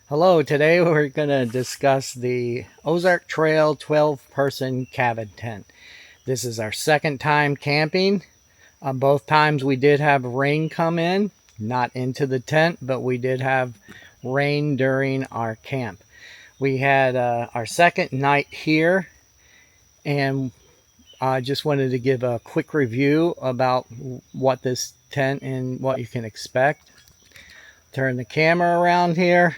Hello, today we're going to discuss the Ozark Trail 12-person cabin tent. This is our second time camping. Both times we did have rain come in, not into the tent, but we did have rain during our camp. We had our second night here, and I just wanted to give a quick review about what this tent and what you can expect. Turn the camera around here.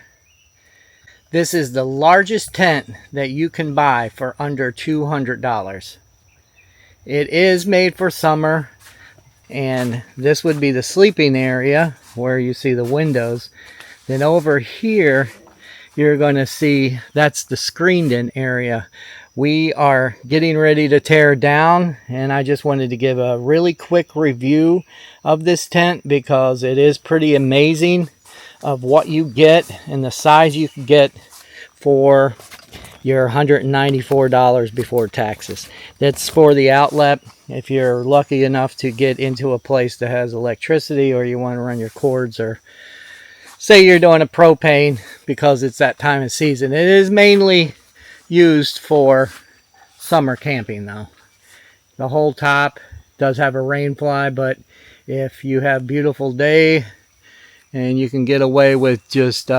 This is the largest tent that you can buy for under $200. It is made for summer, and this would be the sleeping area where you see the windows. Then over here, you're going to see that's the screened in area. We are getting ready to tear down, and I just wanted to give a really quick review of this tent because it is pretty amazing of what you get and the size you can get for your $194 before taxes. That's for the outlet. If you're lucky enough to get into a place that has electricity, or you want to run your cords, or say you're doing a propane because it's that time of season. It is mainly used for summer camping though. The whole top does have a rain fly, but if you have a beautiful day and you can get away with just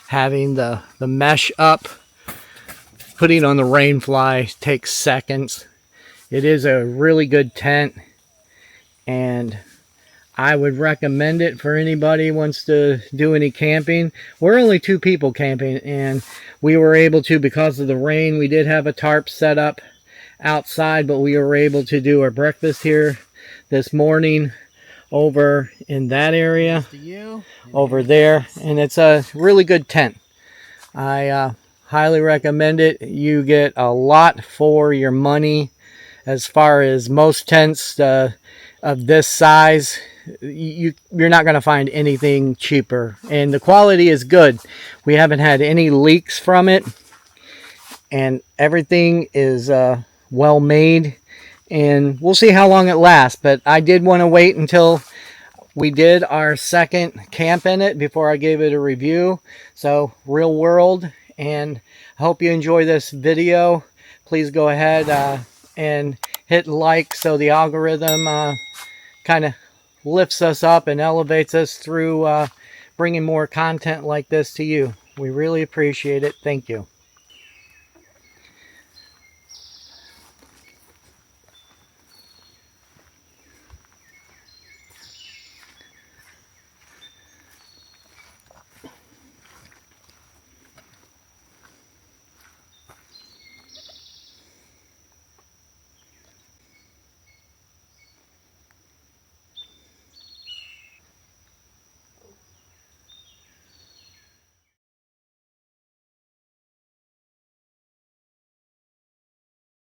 having the mesh up, putting on the rain fly takes seconds. It is a really good tent, and I would recommend it for anybody who wants to do any camping. We're only 2 people camping, and we were able to, because of the rain, we did have a tarp set up outside, but we were able to do our breakfast here this morning over in that area over there, and it's a really good tent. I highly recommend it. You get a lot for your money. As far as most tents of this size, you're not going to find anything cheaper, and the quality is good. We haven't had any leaks from it, and everything is well made, and we'll see how long it lasts. But I did want to wait until we did our second camp in it before I gave it a review. So real world, and I hope you enjoy this video. Please go ahead and hit like so the algorithm kind of lifts us up and elevates us through bringing more content like this to you. We really appreciate it. Thank you.